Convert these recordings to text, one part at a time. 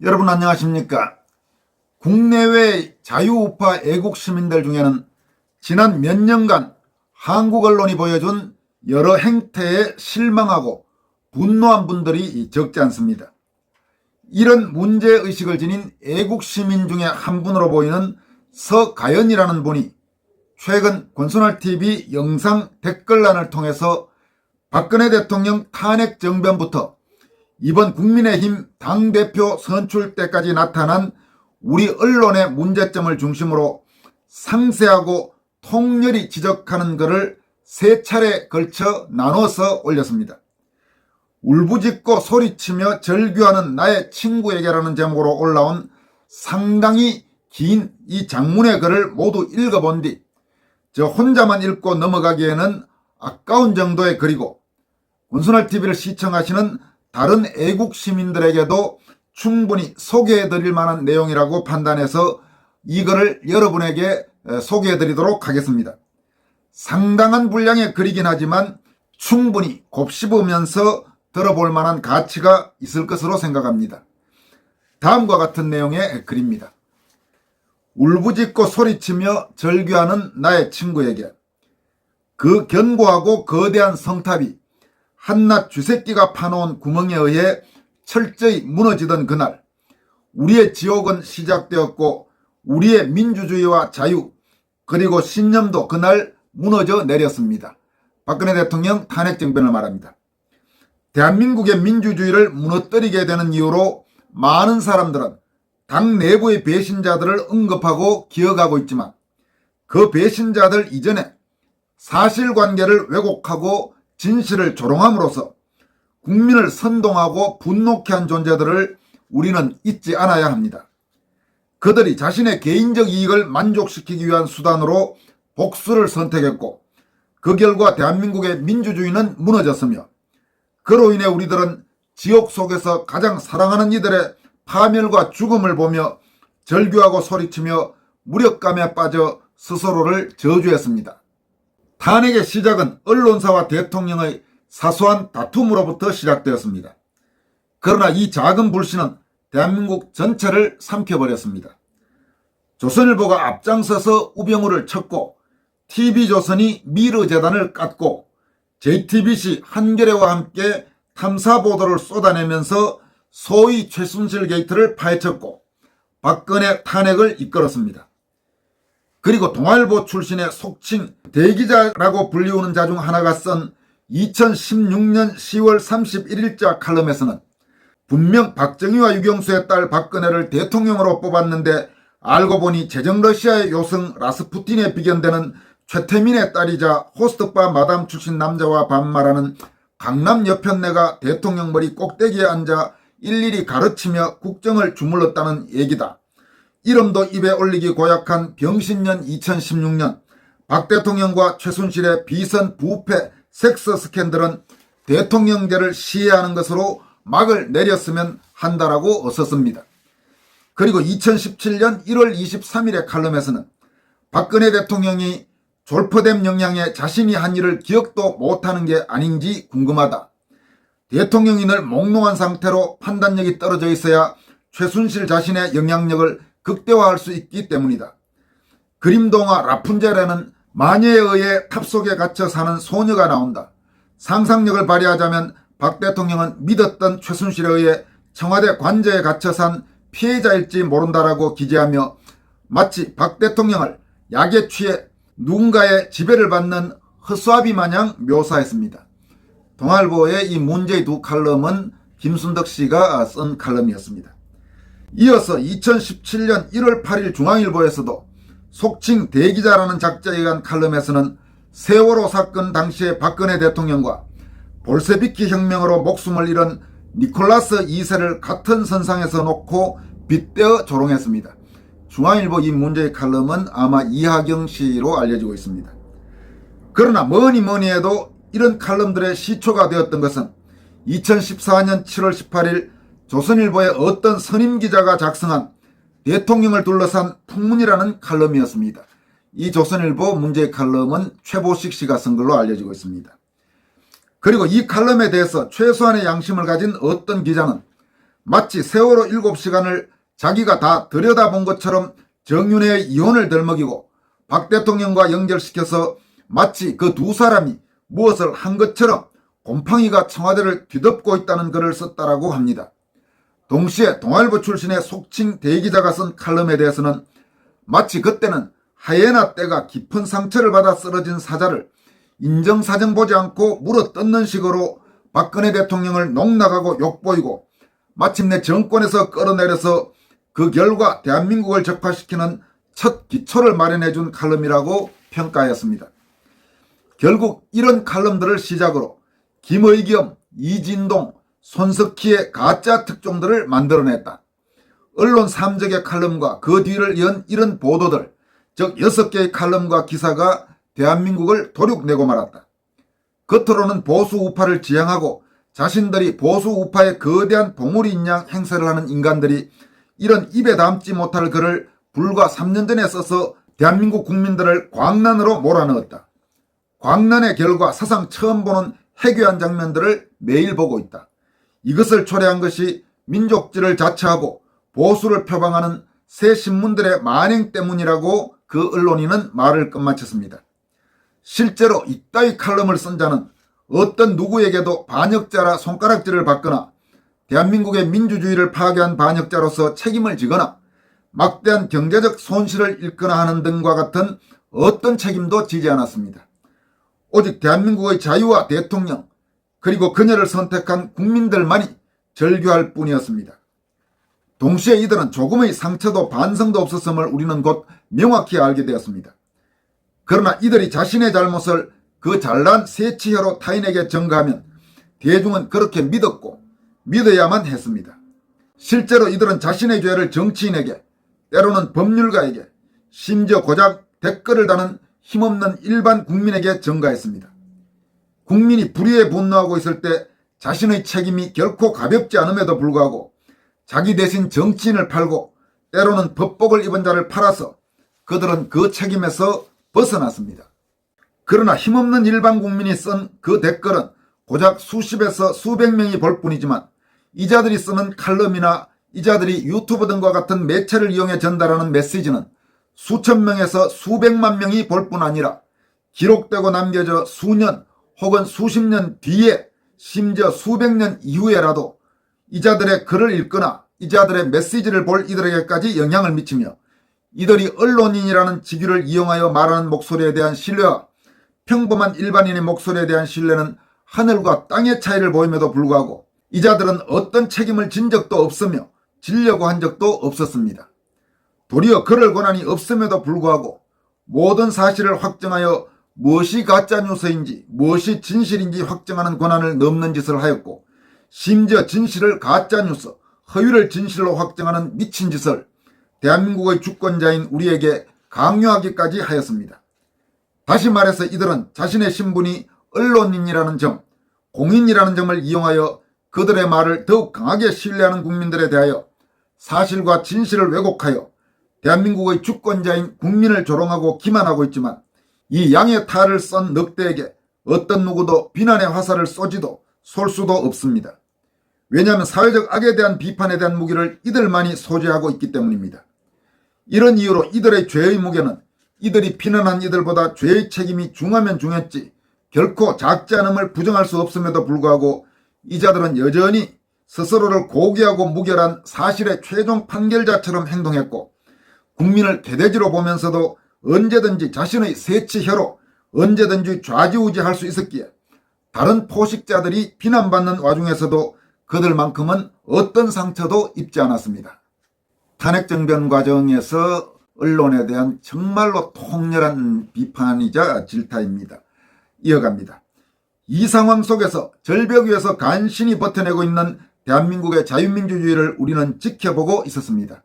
여러분 안녕하십니까? 국내외 자유우파 애국시민들 중에는 지난 몇 년간 한국 언론이 보여준 여러 행태에 실망하고 분노한 분들이 적지 않습니다. 이런 문제의식을 지닌 애국시민 중에 한 분으로 보이는 서가연이라는 분이 최근 권순할TV 영상 댓글란을 통해서 박근혜 대통령 탄핵 정변부터 이번 국민의힘 당대표 선출 때까지 나타난 우리 언론의 문제점을 중심으로 상세하고 통렬히 지적하는 것을 세 차례 걸쳐 나눠서 올렸습니다. 울부짖고 소리치며 절규하는 나의 친구에게라는 제목으로 올라온 상당히 긴 이 장문의 글을 모두 읽어본 뒤 저 혼자만 읽고 넘어가기에는 아까운 정도의 글이고 권순할TV를 시청하시는 다른 애국 시민들에게도 충분히 소개해드릴 만한 내용이라고 판단해서 이 글을 여러분에게 소개해드리도록 하겠습니다. 상당한 분량의 글이긴 하지만 충분히 곱씹으면서 들어볼 만한 가치가 있을 것으로 생각합니다. 다음과 같은 내용의 글입니다. 울부짖고 소리치며 절규하는 나의 친구에게 그 견고하고 거대한 성탑이 한낱 쥐새끼가 파놓은 구멍에 의해 철저히 무너지던 그날 우리의 지옥은 시작되었고 우리의 민주주의와 자유 그리고 신념도 그날 무너져 내렸습니다. 박근혜 대통령 탄핵 정변을 말합니다. 대한민국의 민주주의를 무너뜨리게 되는 이유로 많은 사람들은 당 내부의 배신자들을 언급하고 기억하고 있지만 그 배신자들 이전에 사실관계를 왜곡하고 진실을 조롱함으로써 국민을 선동하고 분노케 한 존재들을 우리는 잊지 않아야 합니다. 그들이 자신의 개인적 이익을 만족시키기 위한 수단으로 복수를 선택했고 그 결과 대한민국의 민주주의는 무너졌으며 그로 인해 우리들은 지옥 속에서 가장 사랑하는 이들의 파멸과 죽음을 보며 절규하고 소리치며 무력감에 빠져 스스로를 저주했습니다. 탄핵의 시작은 언론사와 대통령의 사소한 다툼으로부터 시작되었습니다. 그러나 이 작은 불씨는 대한민국 전체를 삼켜버렸습니다. 조선일보가 앞장서서 우병우를 쳤고 TV조선이 미르재단을 깠고 JTBC 한겨레와 함께 탐사보도를 쏟아내면서 소위 최순실 게이트를 파헤쳤고 박근혜 탄핵을 이끌었습니다. 그리고 동아일보 출신의 속칭 대기자라고 불리우는 자 중 하나가 쓴 2016년 10월 31일자 칼럼에서는 분명 박정희와 유경수의 딸 박근혜를 대통령으로 뽑았는데 알고 보니 제정 러시아의 요성 라스푸틴에 비견되는 최태민의 딸이자 호스트바 마담 출신 남자와 반말하는 강남 여편네가 대통령 머리 꼭대기에 앉아 일일이 가르치며 국정을 주물렀다는 얘기다. 이름도 입에 올리기 고약한 병신년 2016년 박 대통령과 최순실의 비선 부패 섹스 스캔들은 대통령제를 시해하는 것으로 막을 내렸으면 한다라고 썼습니다. 그리고 2017년 1월 23일의 칼럼에서는 박근혜 대통령이 졸포된 영향에 자신이 한 일을 기억도 못하는 게 아닌지 궁금하다. 대통령이 늘 몽롱한 상태로 판단력이 떨어져 있어야 최순실 자신의 영향력을 극대화할 수 있기 때문이다. 그림동화 라푼젤에는 마녀에 의해 탑 속에 갇혀 사는 소녀가 나온다. 상상력을 발휘하자면 박 대통령은 믿었던 최순실에 의해 청와대 관저에 갇혀 산 피해자일지 모른다라고 기재하며 마치 박 대통령을 약에 취해 누군가의 지배를 받는 허수아비 마냥 묘사했습니다. 동아일보의 이 문제의 두 칼럼은 김순덕 씨가 쓴 칼럼이었습니다. 이어서 2017년 1월 8일 중앙일보에서도 속칭 대기자라는 작자에 의한 칼럼에서는 세월호 사건 당시의 박근혜 대통령과 볼세비키 혁명으로 목숨을 잃은 니콜라스 2세를 같은 선상에서 놓고 빗대어 조롱했습니다. 중앙일보 이 문제의 칼럼은 아마 이하경 씨로 알려지고 있습니다. 그러나 뭐니 해도 이런 칼럼들의 시초가 되었던 것은 2014년 7월 18일 조선일보의 어떤 선임 기자가 작성한 대통령을 둘러싼 풍문이라는 칼럼이었습니다. 이 조선일보 문제의 칼럼은 최보식 씨가 쓴 걸로 알려지고 있습니다. 그리고 이 칼럼에 대해서 최소한의 양심을 가진 어떤 기자는 마치 세월호 7시간을 자기가 다 들여다본 것처럼 정윤회의 이혼을 덜먹이고 박 대통령과 연결시켜서 마치 그 두 사람이 무엇을 한 것처럼 곰팡이가 청와대를 뒤덮고 있다는 글을 썼다라고 합니다. 동시에 동아일보 출신의 속칭 대기자가 쓴 칼럼에 대해서는 마치 그때는 하이에나 떼가 깊은 상처를 받아 쓰러진 사자를 인정사정 보지 않고 물어뜯는 식으로 박근혜 대통령을 농락하고 욕보이고 마침내 정권에서 끌어내려서 그 결과 대한민국을 적파시키는 첫 기초를 마련해준 칼럼이라고 평가했습니다. 결국 이런 칼럼들을 시작으로 김의겸, 이진동, 손석희의 가짜 특종들을 만들어냈다. 언론 3적의 칼럼과 그 뒤를 이은 이런 보도들, 즉 6개의 칼럼과 기사가 대한민국을 도륙내고 말았다. 겉으로는 보수 우파를 지향하고 자신들이 보수 우파의 거대한 봉우리인 양 행세를 하는 인간들이 이런 입에 담지 못할 글을 불과 3년 전에 써서 대한민국 국민들을 광란으로 몰아넣었다. 광란의 결과 사상 처음 보는 해괴한 장면들을 매일 보고 있다. 이것을 초래한 것이 민족주의를 자처하고 보수를 표방하는 새 신문들의 만행 때문이라고 그 언론인은 말을 끝마쳤습니다. 실제로 이따위 칼럼을 쓴 자는 어떤 누구에게도 반역자라 손가락질을 받거나 대한민국의 민주주의를 파괴한 반역자로서 책임을 지거나 막대한 경제적 손실을 입거나 하는 등과 같은 어떤 책임도 지지 않았습니다. 오직 대한민국의 자유와 대통령 그리고 그녀를 선택한 국민들만이 절규할 뿐이었습니다. 동시에 이들은 조금의 상처도 반성도 없었음을 우리는 곧 명확히 알게 되었습니다. 그러나 이들이 자신의 잘못을 그 잘난 새치혀로 타인에게 전가하면 대중은 그렇게 믿었고 믿어야만 했습니다. 실제로 이들은 자신의 죄를 정치인에게 때로는 법률가에게 심지어 고작 댓글을 다는 힘없는 일반 국민에게 전가했습니다. 국민이 불의에 분노하고 있을 때 자신의 책임이 결코 가볍지 않음에도 불구하고 자기 대신 정치인을 팔고 때로는 법복을 입은 자를 팔아서 그들은 그 책임에서 벗어났습니다. 그러나 힘없는 일반 국민이 쓴 그 댓글은 고작 수십에서 수백 명이 볼 뿐이지만 이자들이 쓰는 칼럼이나 이자들이 유튜브 등과 같은 매체를 이용해 전달하는 메시지는 수천 명에서 수백만 명이 볼 뿐 아니라 기록되고 남겨져 수년 혹은 수십 년 뒤에 심지어 수백 년 이후에라도 이자들의 글을 읽거나 이자들의 메시지를 볼 이들에게까지 영향을 미치며 이들이 언론인이라는 직위를 이용하여 말하는 목소리에 대한 신뢰와 평범한 일반인의 목소리에 대한 신뢰는 하늘과 땅의 차이를 보임에도 불구하고 이자들은 어떤 책임을 진 적도 없으며 지려고 한 적도 없었습니다. 도리어 그럴 권한이 없음에도 불구하고 모든 사실을 확정하여 무엇이 가짜뉴스인지 무엇이 진실인지 확정하는 권한을 넘는 짓을 하였고 심지어 진실을 가짜뉴스, 허위를 진실로 확정하는 미친 짓을 대한민국의 주권자인 우리에게 강요하기까지 하였습니다. 다시 말해서 이들은 자신의 신분이 언론인이라는 점, 공인이라는 점을 이용하여 그들의 말을 더욱 강하게 신뢰하는 국민들에 대하여 사실과 진실을 왜곡하여 대한민국의 주권자인 국민을 조롱하고 기만하고 있지만 이 양의 탈을 쓴 늑대에게 어떤 누구도 비난의 화살을 쏘지도 쏠 수도 없습니다. 왜냐하면 사회적 악에 대한 비판에 대한 무기를 이들만이 소지하고 있기 때문입니다. 이런 이유로 이들의 죄의 무게는 이들이 비난한 이들보다 죄의 책임이 중하면 중했지 결코 작지 않음을 부정할 수 없음에도 불구하고 이자들은 여전히 스스로를 고귀하고 무결한 사실의 최종 판결자처럼 행동했고 국민을 개돼지로 보면서도 언제든지 자신의 새치혀로 언제든지 좌지우지할 수 있었기에 다른 포식자들이 비난받는 와중에서도 그들만큼은 어떤 상처도 입지 않았습니다. 탄핵정변 과정에서 언론에 대한 정말로 통렬한 비판이자 질타입니다. 이어갑니다. 이 상황 속에서 절벽 위에서 간신히 버텨내고 있는 대한민국의 자유민주주의를 우리는 지켜보고 있었습니다.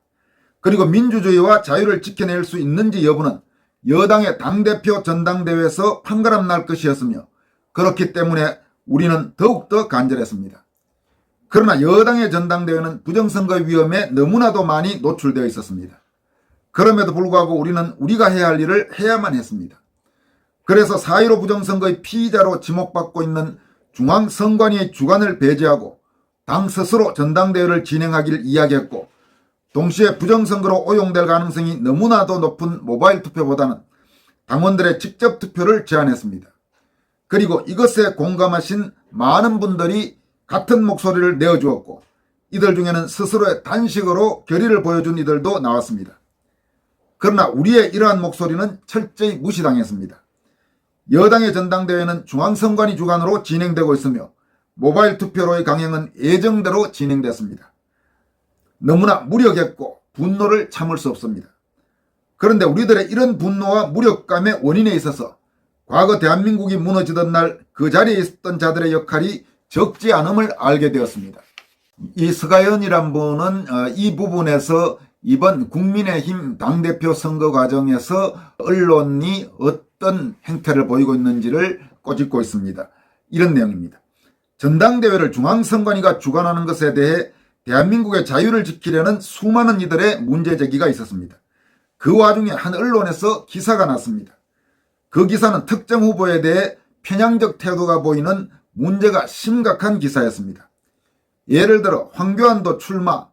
그리고 민주주의와 자유를 지켜낼 수 있는지 여부는 여당의 당대표 전당대회에서 판가름 날 것이었으며 그렇기 때문에 우리는 더욱더 간절했습니다. 그러나 여당의 전당대회는 부정선거의 위험에 너무나도 많이 노출되어 있었습니다. 그럼에도 불구하고 우리는 우리가 해야 할 일을 해야만 했습니다. 그래서 4.15 부정선거의 피의자로 지목받고 있는 중앙선관위의 주관을 배제하고 당 스스로 전당대회를 진행하길 이야기했고, 동시에 부정선거로 오용될 가능성이 너무나도 높은 모바일 투표보다는 당원들의 직접 투표를 제안했습니다. 그리고 이것에 공감하신 많은 분들이 같은 목소리를 내어주었고, 이들 중에는 스스로의 단식으로 결의를 보여준 이들도 나왔습니다. 그러나 우리의 이러한 목소리는 철저히 무시당했습니다. 여당의 전당대회는 중앙선관위 주관으로 진행되고 있으며 모바일 투표로의 강행은 예정대로 진행됐습니다. 너무나 무력했고 분노를 참을 수 없습니다. 그런데 우리들의 이런 분노와 무력감의 원인에 있어서 과거 대한민국이 무너지던 날 그 자리에 있었던 자들의 역할이 적지 않음을 알게 되었습니다. 이 서가연이란 분은 이 부분에서 이번 국민의힘 당대표 선거 과정에서 언론이 어떤 행태를 보이고 있는지를 꼬집고 있습니다. 이런 내용입니다. 전당대회를 중앙선관위가 주관하는 것에 대해 대한민국의 자유를 지키려는 수많은 이들의 문제제기가 있었습니다. 그 와중에 한 언론에서 기사가 났습니다. 그 기사는 특정 후보에 대해 편향적 태도가 보이는 문제가 심각한 기사였습니다. 예를 들어 황교안도 출마,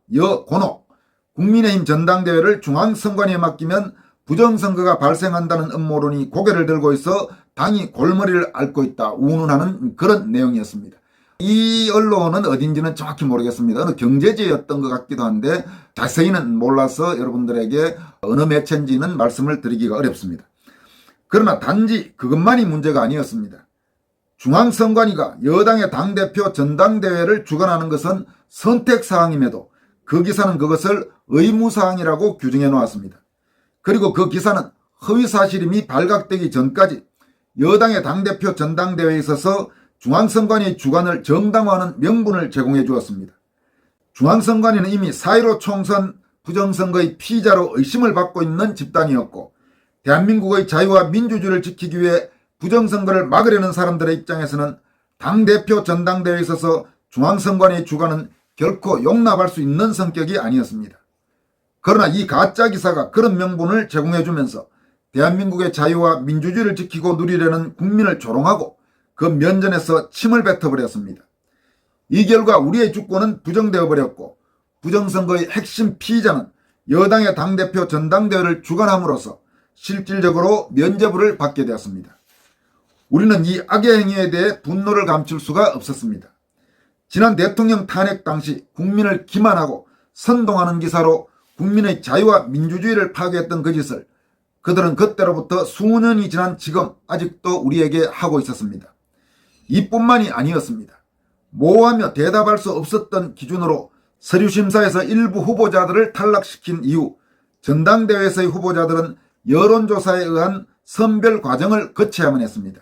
권옥, 국민의힘 전당대회를 중앙선관위에 맡기면 부정선거가 발생한다는 음모론이 고개를 들고 있어 당이 골머리를 앓고 있다 운운하는 그런 내용이었습니다. 이 언론은 어딘지는 정확히 모르겠습니다. 어느 경제지였던 것 같기도 한데 자세히는 몰라서 여러분들에게 어느 매체인지는 말씀을 드리기가 어렵습니다. 그러나 단지 그것만이 문제가 아니었습니다. 중앙선관위가 여당의 당대표 전당대회를 주관하는 것은 선택사항임에도 그 기사는 그것을 의무사항이라고 규정해 놓았습니다. 그리고 그 기사는 허위사실임이 발각되기 전까지 여당의 당대표 전당대회에 있어서 중앙선관위 주관을 정당화하는 명분을 제공해 주었습니다. 중앙선관위는 이미 4.15 총선 부정선거의 피의자로 의심을 받고 있는 집단이었고 대한민국의 자유와 민주주의를 지키기 위해 부정선거를 막으려는 사람들의 입장에서는 당대표 전당대회에 있어서 중앙선관위의 주관은 결코 용납할 수 있는 성격이 아니었습니다. 그러나 이 가짜기사가 그런 명분을 제공해 주면서 대한민국의 자유와 민주주의를 지키고 누리려는 국민을 조롱하고 그 면전에서 침을 뱉어버렸습니다. 이 결과 우리의 주권은 부정되어 버렸고 부정선거의 핵심 피의자는 여당의 당대표 전당대회를 주관함으로써 실질적으로 면죄부를 받게 되었습니다. 우리는 이 악의 행위에 대해 분노를 감출 수가 없었습니다. 지난 대통령 탄핵 당시 국민을 기만하고 선동하는 기사로 국민의 자유와 민주주의를 파괴했던 그 짓을 그들은 그때로부터 수년이 지난 지금 아직도 우리에게 하고 있었습니다. 이뿐만이 아니었습니다. 모호하며 대답할 수 없었던 기준으로 서류심사에서 일부 후보자들을 탈락시킨 이후 전당대회에서의 후보자들은 여론조사에 의한 선별 과정을 거쳐야만 했습니다.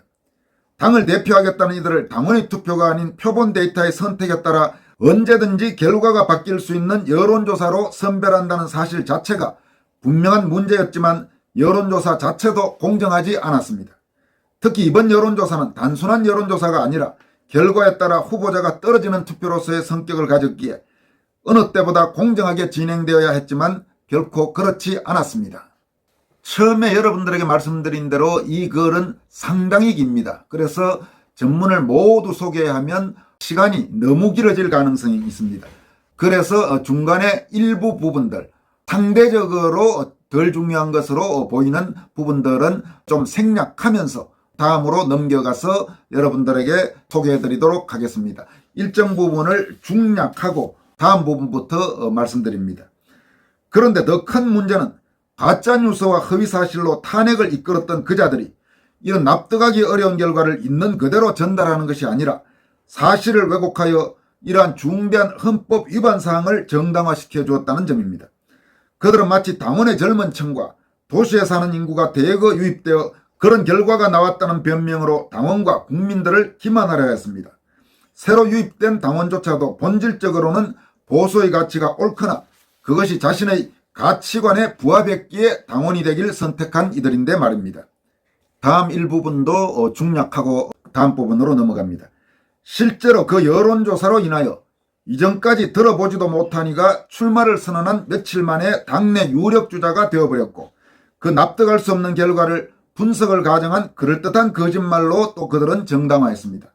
당을 대표하겠다는 이들을 당원의 투표가 아닌 표본 데이터의 선택에 따라 언제든지 결과가 바뀔 수 있는 여론조사로 선별한다는 사실 자체가 분명한 문제였지만 여론조사 자체도 공정하지 않았습니다. 특히 이번 여론조사는 단순한 여론조사가 아니라 결과에 따라 후보자가 떨어지는 투표로서의 성격을 가졌기에 어느 때보다 공정하게 진행되어야 했지만 결코 그렇지 않았습니다. 처음에 여러분들에게 말씀드린 대로 이 글은 상당히 깁니다. 그래서 전문을 모두 소개하면 시간이 너무 길어질 가능성이 있습니다. 그래서 중간에 일부 부분들, 상대적으로 덜 중요한 것으로 보이는 부분들은 좀 생략하면서 다음으로 넘겨가서 여러분들에게 소개해드리도록 하겠습니다. 일정 부분을 중략하고 다음 부분부터 말씀드립니다. 그런데 더 큰 문제는 가짜뉴스와 허위사실로 탄핵을 이끌었던 그 자들이 이런 납득하기 어려운 결과를 있는 그대로 전달하는 것이 아니라 사실을 왜곡하여 이러한 중대한 헌법 위반 사항을 정당화시켜 주었다는 점입니다. 그들은 마치 당원의 젊은 층과 도시에 사는 인구가 대거 유입되어 그런 결과가 나왔다는 변명으로 당원과 국민들을 기만하려 했습니다. 새로 유입된 당원조차도 본질적으로는 보수의 가치가 옳거나 그것이 자신의 가치관에 부합했기에 당원이 되길 선택한 이들인데 말입니다. 다음 일부분도 중략하고 다음 부분으로 넘어갑니다. 실제로 그 여론조사로 인하여 이전까지 들어보지도 못한 이가 출마를 선언한 며칠 만에 당내 유력주자가 되어버렸고 그 납득할 수 없는 결과를 분석을 가정한 그럴듯한 거짓말로 또 그들은 정당화했습니다.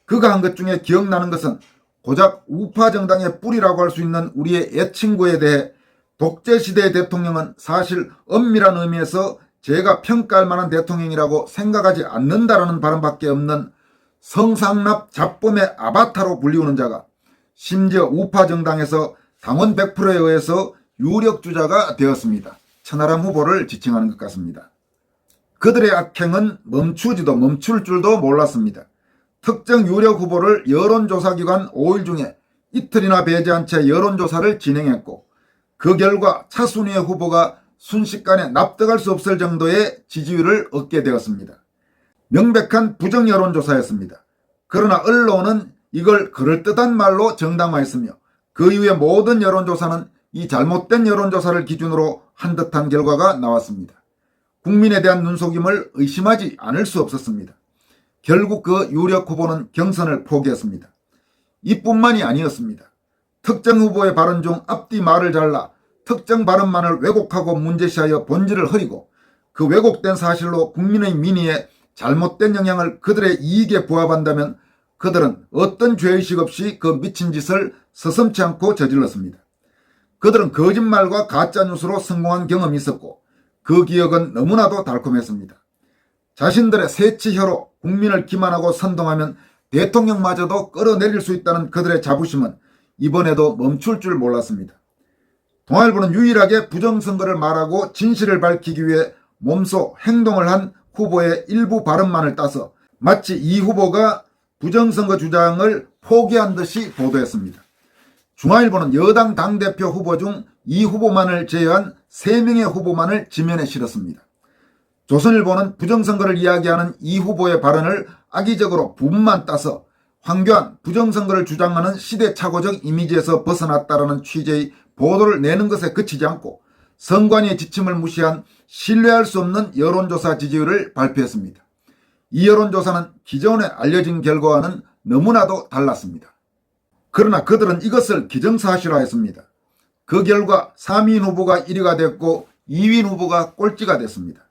그가 한 것 중에 기억나는 것은 고작 우파 정당의 뿌리라고 할 수 있는 우리의 애친구에 대해 독재시대의 대통령은 사실 엄밀한 의미에서 제가 평가할 만한 대통령이라고 생각하지 않는다라는 발언밖에 없는 성상납 잡범의 아바타로 불리우는 자가 심지어 우파 정당에서 당원 100%에 의해서 유력주자가 되었습니다. 천하람 후보를 지칭하는 것 같습니다. 그들의 악행은 멈추지도 멈출 줄도 몰랐습니다. 특정 유력 후보를 여론조사기관 5일 중에 이틀이나 배제한 채 여론조사를 진행했고 그 결과 차순위의 후보가 순식간에 납득할 수 없을 정도의 지지율을 얻게 되었습니다. 명백한 부정 여론조사였습니다. 그러나 언론은 이걸 그럴듯한 말로 정당화했으며 그 이후의 모든 여론조사는 이 잘못된 여론조사를 기준으로 한 듯한 결과가 나왔습니다. 국민에 대한 눈속임을 의심하지 않을 수 없었습니다. 결국 그 유력 후보는 경선을 포기했습니다. 이뿐만이 아니었습니다. 특정 후보의 발언 중 앞뒤 말을 잘라 특정 발언만을 왜곡하고 문제시하여 본질을 흐리고 그 왜곡된 사실로 국민의 민의에 잘못된 영향을 그들의 이익에 부합한다면 그들은 어떤 죄의식 없이 그 미친 짓을 서슴지 않고 저질렀습니다. 그들은 거짓말과 가짜뉴스로 성공한 경험이 있었고 그 기억은 너무나도 달콤했습니다. 자신들의 새치혀로 국민을 기만하고 선동하면 대통령마저도 끌어내릴 수 있다는 그들의 자부심은 이번에도 멈출 줄 몰랐습니다. 동아일보는 유일하게 부정선거를 말하고 진실을 밝히기 위해 몸소 행동을 한 후보의 일부 발언만을 따서 마치 이 후보가 부정선거 주장을 포기한 듯이 보도했습니다. 중앙일보는 여당 당대표 후보 중 이 후보만을 제외한 3명의 후보만을 지면에 실었습니다. 조선일보는 부정선거를 이야기하는 이 후보의 발언을 악의적으로 부분만 따서 황교안 부정선거를 주장하는 시대착오적 이미지에서 벗어났다라는 취지의 보도를 내는 것에 그치지 않고 선관위의 지침을 무시한 신뢰할 수 없는 여론조사 지지율을 발표했습니다. 이 여론조사는 기존에 알려진 결과와는 너무나도 달랐습니다. 그러나 그들은 이것을 기정사실화했습니다. 그 결과 3위인 후보가 1위가 됐고 2위인 후보가 꼴찌가 됐습니다.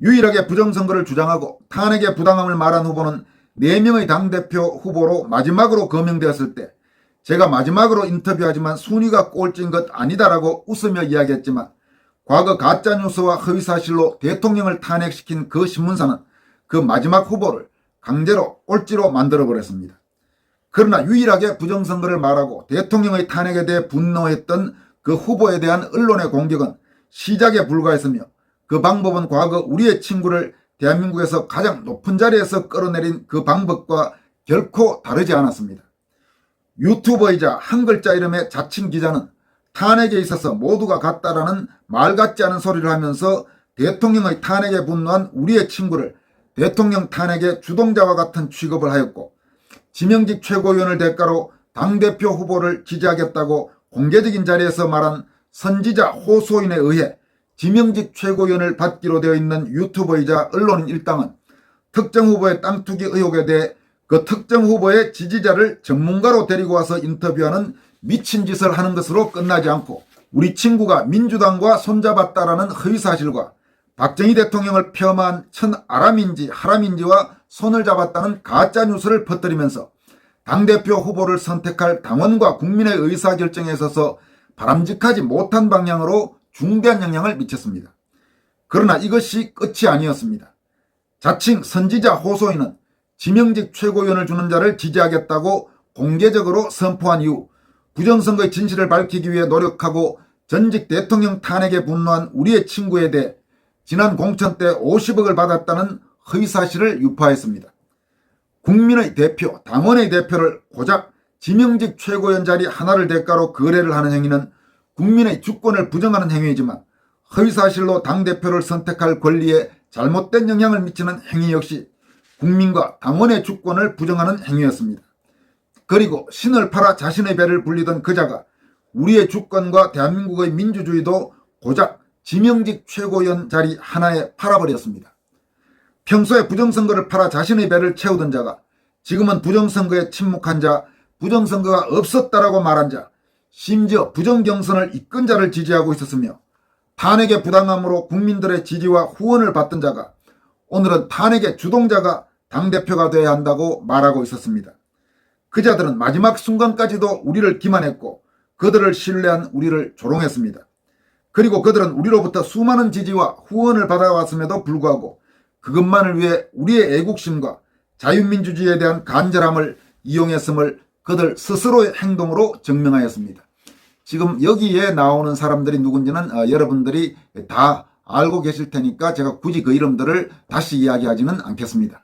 유일하게 부정선거를 주장하고 탄핵의 부당함을 말한 후보는 4명의 당대표 후보로 마지막으로 거명되었을 때 제가 마지막으로 인터뷰하지만 순위가 꼴찌인 것 아니다라고 웃으며 이야기했지만 과거 가짜뉴스와 허위사실로 대통령을 탄핵시킨 그 신문사는 그 마지막 후보를 강제로 꼴찌로 만들어버렸습니다. 그러나 유일하게 부정선거를 말하고 대통령의 탄핵에 대해 분노했던 그 후보에 대한 언론의 공격은 시작에 불과했으며 그 방법은 과거 우리의 친구를 대한민국에서 가장 높은 자리에서 끌어내린 그 방법과 결코 다르지 않았습니다. 유튜버이자 한 글자 이름의 자칭 기자는 탄핵에 있어서 모두가 같다라는 말 같지 않은 소리를 하면서 대통령의 탄핵에 분노한 우리의 친구를 대통령 탄핵의 주동자와 같은 취급을 하였고 지명직 최고위원을 대가로 당대표 후보를 지지하겠다고 공개적인 자리에서 말한 선지자 호소인에 의해 지명직 최고위원을 받기로 되어 있는 유튜버이자 언론인 일당은 특정 후보의 땅 투기 의혹에 대해 그 특정 후보의 지지자를 전문가로 데리고 와서 인터뷰하는 미친 짓을 하는 것으로 끝나지 않고 우리 친구가 민주당과 손잡았다라는 허위사실과 박정희 대통령을 폄하한 천아람인지 하람인지와 손을 잡았다는 가짜뉴스를 퍼뜨리면서 당대표 후보를 선택할 당원과 국민의 의사결정에 있어서 바람직하지 못한 방향으로 중대한 영향을 미쳤습니다. 그러나 이것이 끝이 아니었습니다. 자칭 선지자 호소인은 지명직 최고위원을 주는 자를 지지하겠다고 공개적으로 선포한 이후 부정선거의 진실을 밝히기 위해 노력하고 전직 대통령 탄핵에 분노한 우리의 친구에 대해 지난 공천 때 50억을 받았다는 허위사실을 유포했습니다. 국민의 대표, 당원의 대표를 고작 지명직 최고위원 자리 하나를 대가로 거래를 하는 행위는 국민의 주권을 부정하는 행위이지만 허위사실로 당대표를 선택할 권리에 잘못된 영향을 미치는 행위 역시 국민과 당원의 주권을 부정하는 행위였습니다. 그리고 신을 팔아 자신의 배를 불리던 그자가 우리의 주권과 대한민국의 민주주의도 고작 지명직 최고위원 자리 하나에 팔아버렸습니다. 평소에 부정선거를 팔아 자신의 배를 채우던 자가 지금은 부정선거에 침묵한 자, 부정선거가 없었다라고 말한 자, 심지어 부정경선을 이끈 자를 지지하고 있었으며 탄핵의 부당함으로 국민들의 지지와 후원을 받던 자가 오늘은 탄핵의 주동자가 당대표가 되어야 한다고 말하고 있었습니다. 그자들은 마지막 순간까지도 우리를 기만했고 그들을 신뢰한 우리를 조롱했습니다. 그리고 그들은 우리로부터 수많은 지지와 후원을 받아왔음에도 불구하고 그것만을 위해 우리의 애국심과 자유민주주의에 대한 간절함을 이용했음을 그들 스스로의 행동으로 증명하였습니다. 지금 여기에 나오는 사람들이 누군지는 여러분들이 다 알고 계실 테니까 제가 굳이 그 이름들을 다시 이야기하지는 않겠습니다.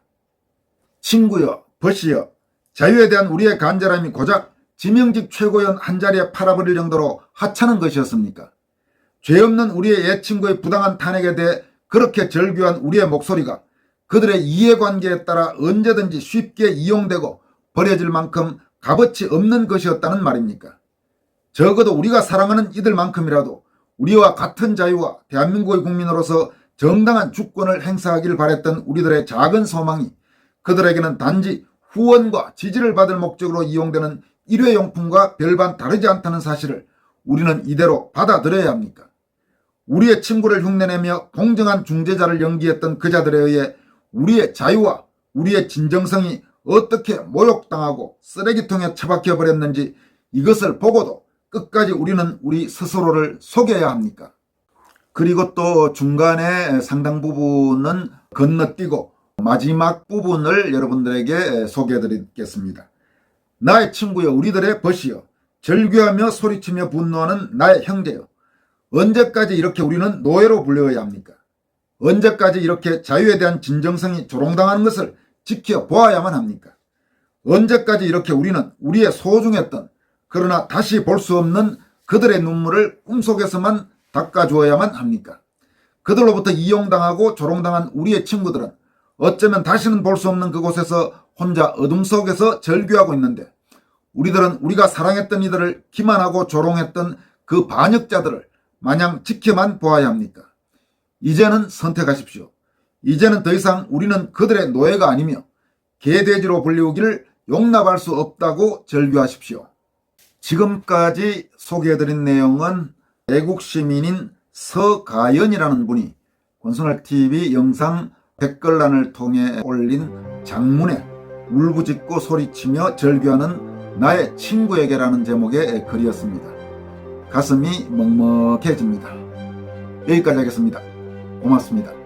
친구여, 벗이여, 자유에 대한 우리의 간절함이 고작 지명직 최고위원 한 자리에 팔아버릴 정도로 하찮은 것이었습니까? 죄 없는 우리의 옛 친구의 부당한 탄핵에 대해 그렇게 절규한 우리의 목소리가 그들의 이해관계에 따라 언제든지 쉽게 이용되고 버려질 만큼 값어치 없는 것이었다는 말입니까? 적어도 우리가 사랑하는 이들만큼이라도 우리와 같은 자유와 대한민국의 국민으로서 정당한 주권을 행사하길 바랬던 우리들의 작은 소망이 그들에게는 단지 후원과 지지를 받을 목적으로 이용되는 일회용품과 별반 다르지 않다는 사실을 우리는 이대로 받아들여야 합니까? 우리의 친구를 흉내내며 공정한 중재자를 연기했던 그자들에 의해 우리의 자유와 우리의 진정성이 어떻게 모욕당하고 쓰레기통에 처박혀 버렸는지 이것을 보고도 끝까지 우리는 우리 스스로를 속여야 합니까? 그리고 또 중간에 상당 부분은 건너뛰고 마지막 부분을 여러분들에게 소개해 드리겠습니다. 나의 친구여, 우리들의 벗이여, 절규하며 소리치며 분노하는 나의 형제여, 언제까지 이렇게 우리는 노예로 불려야 합니까? 언제까지 이렇게 자유에 대한 진정성이 조롱당하는 것을 지켜보아야만 합니까? 언제까지 이렇게 우리는 우리의 소중했던 그러나 다시 볼 수 없는 그들의 눈물을 꿈속에서만 닦아주어야만 합니까? 그들로부터 이용당하고 조롱당한 우리의 친구들은 어쩌면 다시는 볼 수 없는 그곳에서 혼자 어둠 속에서 절규하고 있는데 우리들은 우리가 사랑했던 이들을 기만하고 조롱했던 그 반역자들을 마냥 지켜만 보아야 합니까? 이제는 선택하십시오. 이제는 더 이상 우리는 그들의 노예가 아니며 개돼지로 불리우기를 용납할 수 없다고 절규하십시오. 지금까지 소개해드린 내용은 애국시민인 서가연이라는 분이 권순할TV 영상 댓글란을 통해 올린 장문에 울부짖고 소리치며 절규하는 나의 친구에게라는 제목의 글이었습니다. 가슴이 먹먹해집니다. 여기까지 하겠습니다. 고맙습니다.